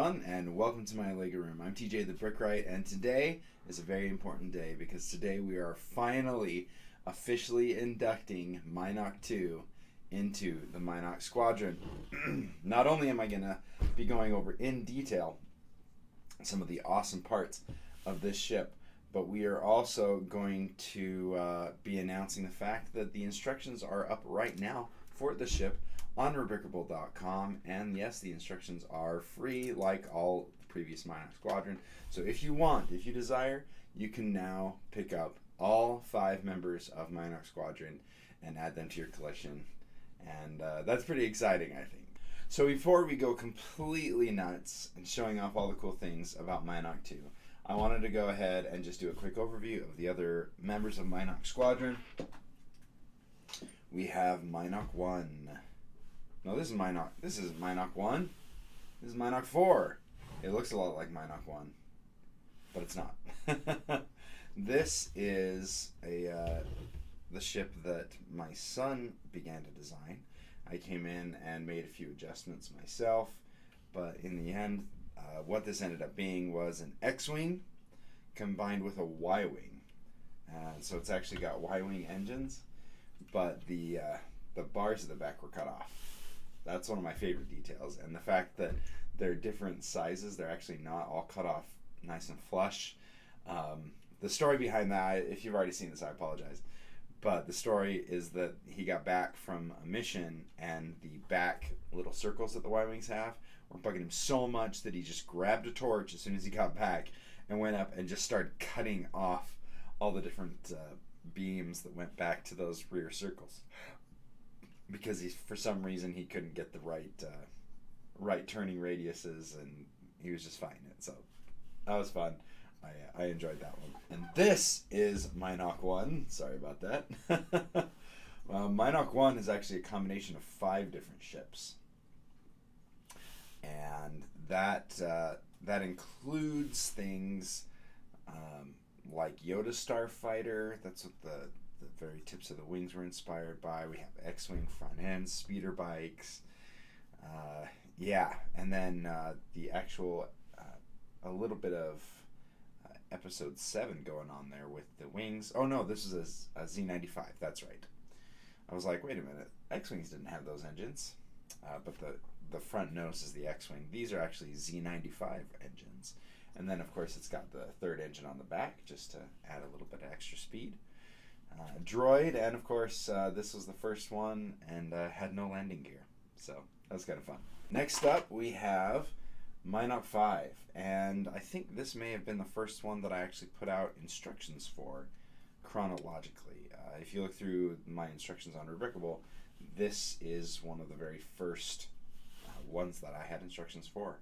everyone, and welcome to my LEGO room. I'm TJ the Brickwright, and today is a very important day because today we are finally officially inducting Mynock 2 into the Mynock Squadron. Not only am I going to be going over in detail some of the awesome parts of this ship, but we are also going to be announcing the fact that the instructions are up right now for the ship on Rebrickable.com, and yes, the instructions are free like all the previous Mynock Squadron. So if you desire, you can now pick up all 5 members of Mynock Squadron and add them to your collection, and that's pretty exciting, I think. So before we go completely nuts and showing off all the cool things about Mynock 2, I wanted to go ahead and just do a quick overview of the other members of Mynock Squadron. We have Mynock 1. No, this is Mynock. This is Mynock 1. This is Mynock 4. It looks a lot like Mynock 1, but it's not. This is the ship that my son began to design. I came in and made a few adjustments myself, but in the end, what this ended up being was an X-Wing combined with a Y-Wing. So it's actually got Y-Wing engines, but the bars at the back were cut off. That's one of my favorite details, and the fact that they're different sizes, they're actually not all cut off nice and flush. The story behind that, if you've already seen this, I apologize, but the story is that he got back from a mission and the back little circles that the Y-Wings have were bugging him so much that he just grabbed a torch as soon as he got back and went up and just started cutting off all the different beams that went back to those rear circles, because for some reason he couldn't get the right turning radiuses, and he was just fighting it. So that was fun. I enjoyed that one. And this is Mynock 1. Sorry about that. Mynock 1 is actually a combination of 5 different ships, and that includes things like Yoda's Starfighter. That's what the very tips of the wings were inspired by. We have X-Wing front ends, speeder bikes, and then the actual a little bit of episode 7 going on there with the wings. Oh no, this is a Z95. That's right. I was like, wait a minute, X-Wings didn't have those engines, but the front nose is the X-Wing. These are actually Z95 engines, and then of course it's got the third engine on the back just to add a little bit of extra speed. Droid, and of course this was the first one and had no landing gear, so that was kind of fun. Next up we have Mynock 5, and I think this may have been the first one that I actually put out instructions for chronologically. If you look through my instructions on Rebrickable, this is one of the very first ones that I had instructions for.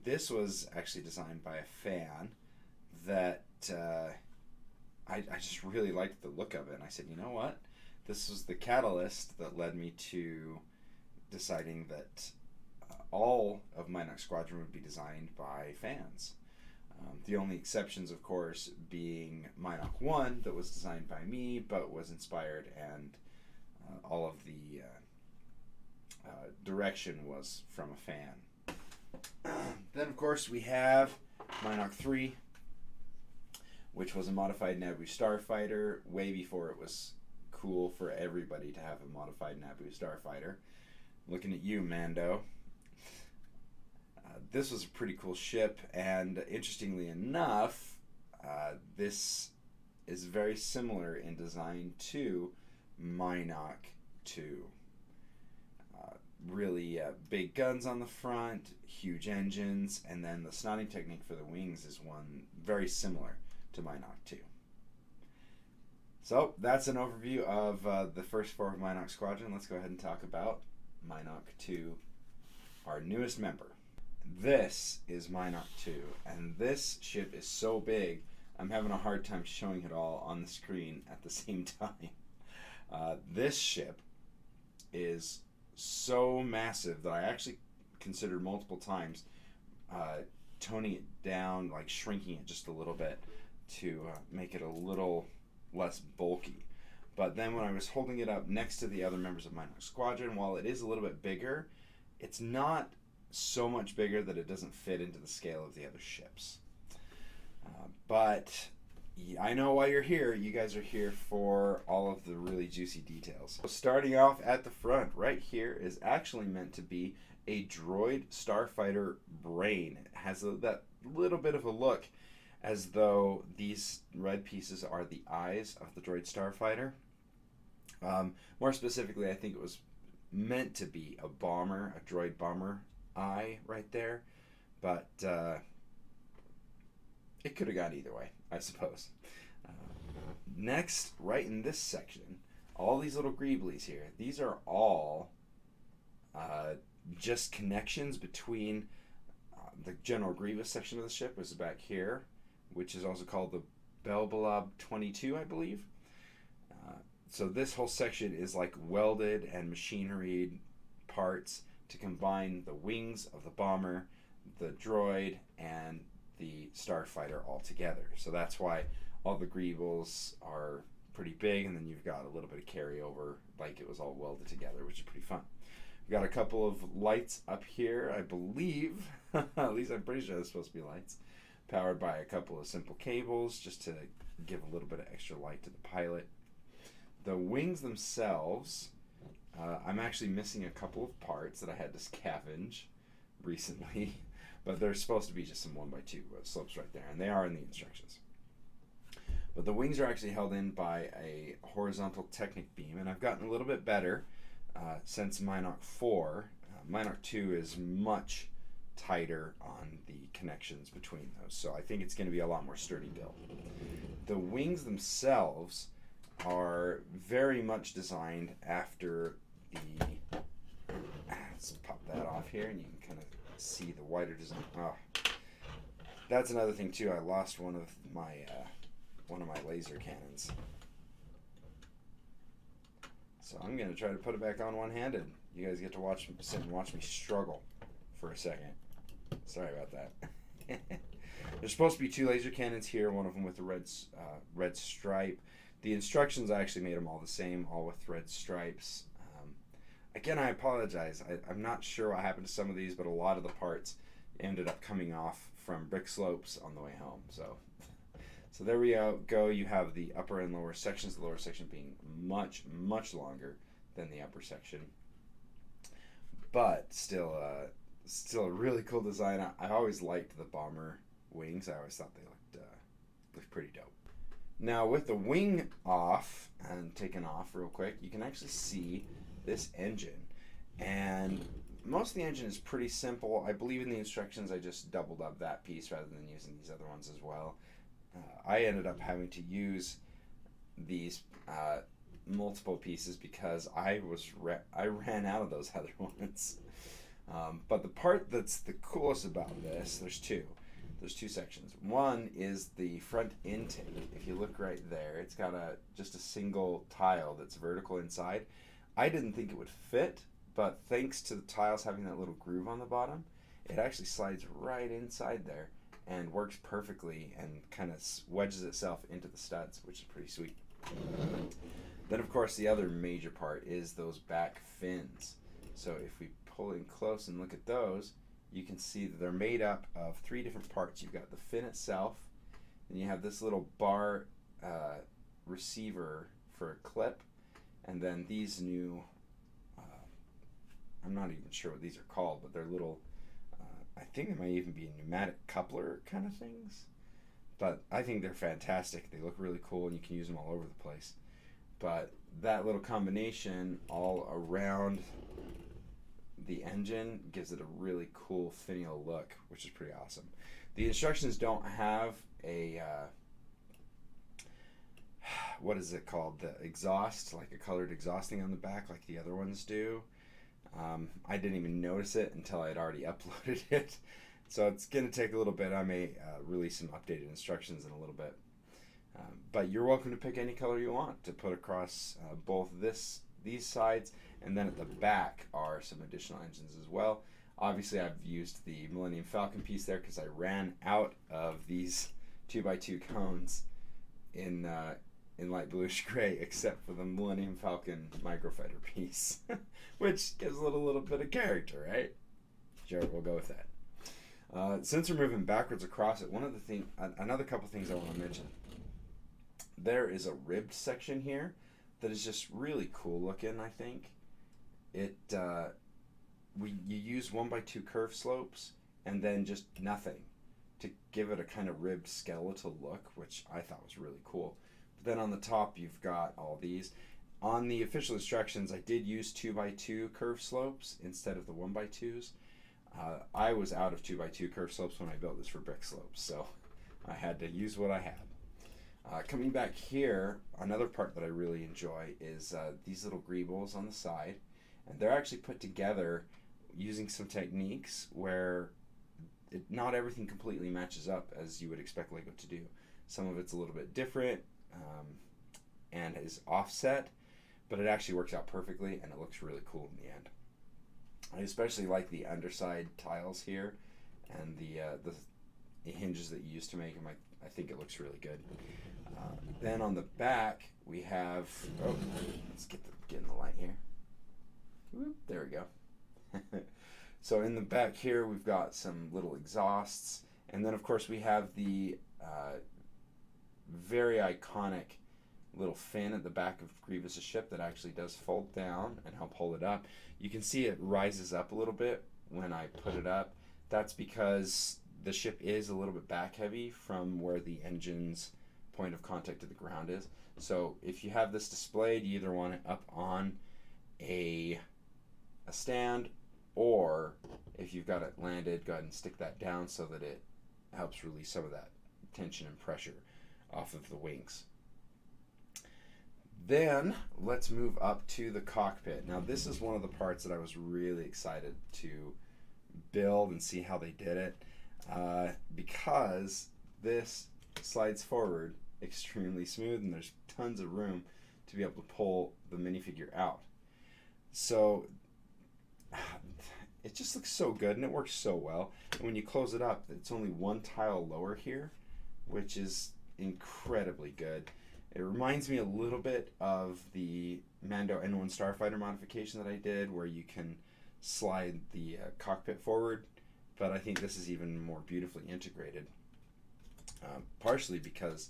This was actually designed by a fan that I just really liked the look of it, and I said, you know what? This was the catalyst that led me to deciding that all of Mynock Squadron would be designed by fans. The only exceptions, of course, being Mynock 1 that was designed by me but was inspired, and all of the direction was from a fan. Then, of course, we have Mynock 3, which was a modified Naboo Starfighter way before it was cool for everybody to have a modified Naboo Starfighter. Looking at you, Mando. This was a pretty cool ship, and interestingly enough, this is very similar in design to Mynock 2. Really big guns on the front, huge engines, and then the snotting technique for the wings is one very similar to Mynock 2. So that's an overview of the first 4 of Mynock Squadron. Let's go ahead and talk about Mynock 2, our newest member. This is Mynock 2, and this ship is so big, I'm having a hard time showing it all on the screen at the same time. This ship is so massive that I actually considered multiple times toning it down, like shrinking it just a little bit to make it a little less bulky. But then when I was holding it up next to the other members of Mynock Squadron, while it is a little bit bigger, it's not so much bigger that it doesn't fit into the scale of the other ships. But I know why you're here. You guys are here for all of the really juicy details. So starting off at the front, right here is actually meant to be a droid starfighter brain. It has that little bit of a look as though these red pieces are the eyes of the droid starfighter. More specifically, I think it was meant to be a bomber, a droid bomber eye right there, but it could have gone either way, I suppose. Next, right in this section, all these little greeblies here, these are all just connections between the general Grevious section of the ship, which is back here, which is also called the Belbullab-22, I believe. So this whole section is like welded and machineried parts to combine the wings of the bomber, the droid, and the starfighter all together. So that's why all the greebles are pretty big, and then you've got a little bit of carryover, like it was all welded together, which is pretty fun. We've got a couple of lights up here, I believe. At least I'm pretty sure there's supposed to be lights. Powered by a couple of simple cables, just to give a little bit of extra light to the pilot. The wings themselves, I'm actually missing a couple of parts that I had to scavenge recently, but they're supposed to be just some 1x2 slopes right there, and they are in the instructions. But the wings are actually held in by a horizontal Technic beam, and I've gotten a little bit better since Mynock 4. Mynock 2 is much tighter on the connections between those, so I think it's going to be a lot more sturdy build. The wings themselves are very much designed after the, let's pop that off here and you can kind of see the wider design. Oh, that's another thing too. I lost one of my laser cannons, so I'm gonna try to put it back on one-handed. You guys get to sit and watch me struggle for a second. Sorry about that. There's supposed to be 2 laser cannons here, one of them with a red stripe. The instructions, I actually made them all the same, all with red stripes. Again, I apologize. I'm not sure what happened to some of these, but a lot of the parts ended up coming off from brick slopes on the way home. So there we go. You have the upper and lower sections, the lower section being much, much longer than the upper section. But still a really cool design. I always liked the bomber wings. I always thought they looked pretty dope. Now with the wing off and taken off real quick, you can actually see this engine. And most of the engine is pretty simple. I believe in the instructions I just doubled up that piece rather than using these other ones as well. I ended up having to use these multiple pieces because I ran out of those other ones. But the part that's the coolest about this, there's two sections. One is the front intake. If you look right there, it's got just a single tile that's vertical inside. I didn't think it would fit, but thanks to the tiles having that little groove on the bottom, it actually slides right inside there and works perfectly and kind of wedges itself into the studs, which is pretty sweet. Then of course the other major part is those back fins. So if we pull in close and look at those, you can see that they're made up of 3 different parts. You've got the fin itself, and you have this little bar receiver for a clip, and then these new, I'm not even sure what these are called, but they're little, I think they might even be pneumatic coupler kind of things. But I think they're fantastic. They look really cool, and you can use them all over the place. But that little combination all around the engine gives it a really cool finial look, which is pretty awesome. The instructions don't have a what is it called, the exhaust, like a colored exhausting on the back like the other ones do. I didn't even notice it until I had already uploaded it, so it's gonna take a little bit. I may release some updated instructions in a little bit, but you're welcome to pick any color you want to put across both these sides. And then at the back are some additional engines as well. Obviously, I've used the Millennium Falcon piece there because I ran out of these 2x2 cones in light bluish gray, except for the Millennium Falcon microfighter piece, which gives a little bit of character, right? Jared, we'll go with that. Since we're moving backwards across it, another couple things I want to mention. There is a ribbed section here that is just really cool looking. I think you use 1x2 curve slopes and then just nothing to give it a kind of ribbed skeletal look, which I thought was really cool. But then on the top you've got all these. On the official instructions, I did use 2x2 curve slopes instead of the 1x2s. I was out of 2x2 curve slopes when I built this for brick slopes, so I had to use what I had. Coming back here, another part that I really enjoy is these little greebles on the side, and they're actually put together using some techniques where not everything completely matches up as you would expect Lego to do. Some of it's a little bit different and is offset, but it actually works out perfectly and it looks really cool in the end. I especially like the underside tiles here and the hinges that you use to make them. I think it looks really good. Then on the back we have, let's get in the light here. Whoop, there we go. So in the back here we've got some little exhausts, and then of course we have the very iconic little fin at the back of Grievous' ship that actually does fold down and help hold it up. You can see it rises up a little bit when I put it up. That's because the ship is a little bit back heavy from where the engine's point of contact to the ground is. So if you have this displayed, you either want it up on a stand, or if you've got it landed, go ahead and stick that down so that it helps release some of that tension and pressure off of the wings. Then let's move up to the cockpit. Now this is one of the parts that I was really excited to build and see how they did it, because this slides forward extremely smooth and there's tons of room to be able to pull the minifigure out. So it just looks so good and it works so well. And when you close it up, it's only one tile lower here, which is incredibly good. It reminds me a little bit of the Mando N1 Starfighter modification that I did, where you can slide the cockpit forward, but I think this is even more beautifully integrated, partially because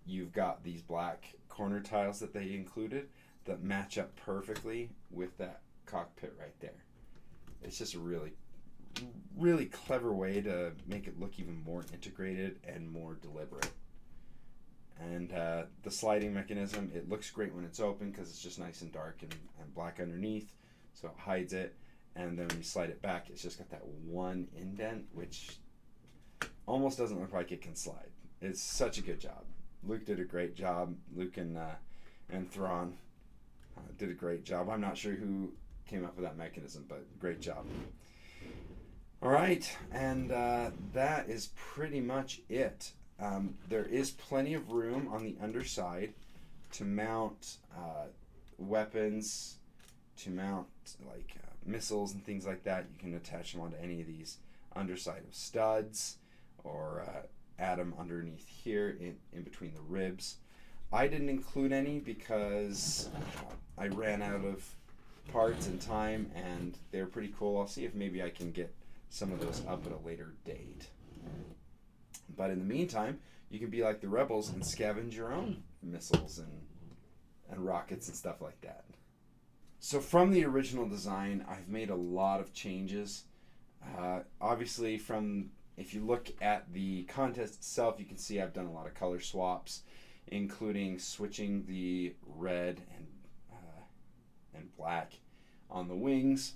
you've got these black corner tiles that they included that match up perfectly with that cockpit right there. It's just a really, really clever way to make it look even more integrated and more deliberate. And the sliding mechanism, it looks great when it's open because it's just nice and dark and black underneath, so it hides it. And then when you slide it back, it's just got that one indent, which almost doesn't look like it can slide. It's such a good job. Luke did a great job. Luke and Thrawn did a great job. I'm not sure who came up with that mechanism, but great job. All right, and that is pretty much it. There is plenty of room on the underside to mount weapons, to mount like missiles and things like that. You can attach them onto any of these underside of studs, or add them underneath here in between the ribs. I didn't include any because I ran out of parts and time, and they're pretty cool. I'll see if maybe I can get some of those up at a later date. But in the meantime, you can be like the Rebels and scavenge your own missiles and rockets and stuff like that. So from the original design, I've made a lot of changes. Obviously, if you look at the contest itself, you can see I've done a lot of color swaps, including switching the red and black on the wings,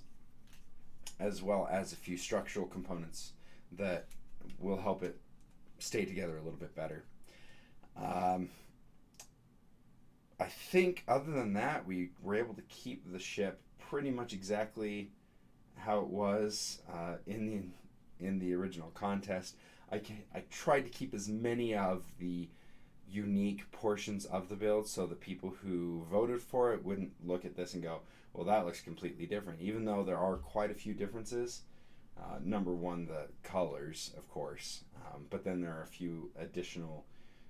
as well as a few structural components that will help it stay together a little bit better. I think other than that, we were able to keep the ship pretty much exactly how it was in the original contest. I tried to keep as many of the unique portions of the build so that people who voted for it wouldn't look at this and go, well, that looks completely different, even though there are quite a few differences. Number one, the colors, of course, but then there are a few additional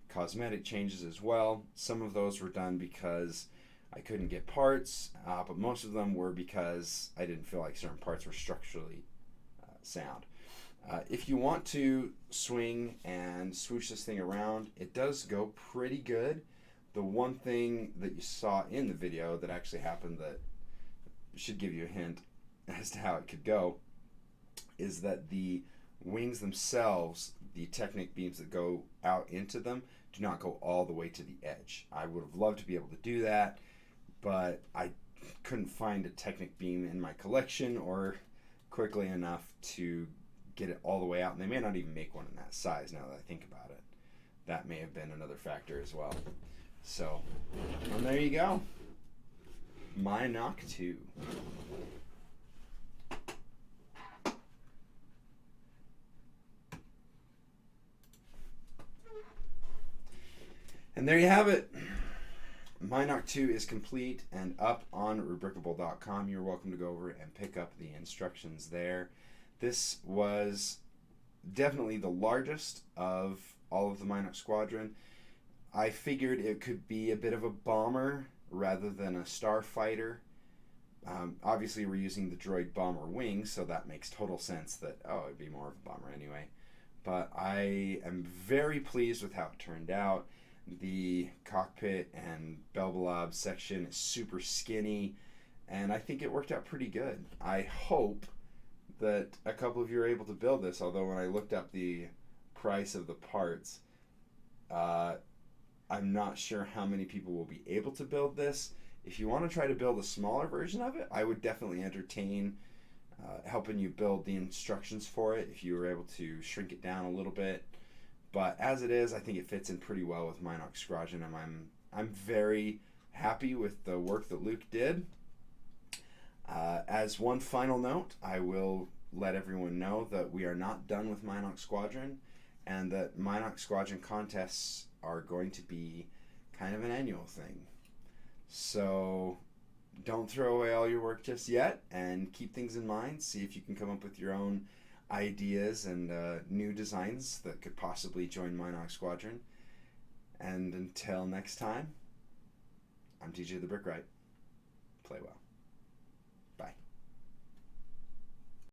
cosmetic changes as well. Some of those were done because I couldn't get parts, but most of them were because I didn't feel like certain parts were structurally sound. If you want to swing and swoosh this thing around, it does go pretty good. The one thing that you saw in the video that actually happened that should give you a hint as to how it could go is that the wings themselves, the Technic beams that go out into them, do not go all the way to the edge. I would have loved to be able to do that, but I couldn't find a Technic beam in my collection or quickly enough to get it all the way out, and they may not even make one in that size now that I think about it. That may have been another factor as well. So, and there you go. Mynock 2. And there you have it. Mynock 2 is complete and up on Rubricable.com. You're welcome to go over and pick up the instructions there. This was definitely the largest of all of the Mynock Squadron. I figured it could be a bit of a bomber rather than a starfighter. Obviously, we're using the Droid Bomber wings, so that makes total sense that, oh, it'd be more of a bomber anyway. But I am very pleased with how it turned out. The cockpit and Belbullab section is super skinny, and I think it worked out pretty good. I hope that a couple of you are able to build this, although when I looked up the price of the parts, I'm not sure how many people will be able to build this. If you want to try to build a smaller version of it, I would definitely entertain helping you build the instructions for it if you were able to shrink it down a little bit. But as it is, I think it fits in pretty well with Mynock Squadron, and I'm very happy with the work that Luke did. As one final note, I will let everyone know that we are not done with Mynock Squadron, and that Mynock Squadron contests are going to be kind of an annual thing. So don't throw away all your work just yet, and keep things in mind. See if you can come up with your own ideas and new designs that could possibly join Mynock Squadron. And until next time, I'm TJ the Brickwright. Play well.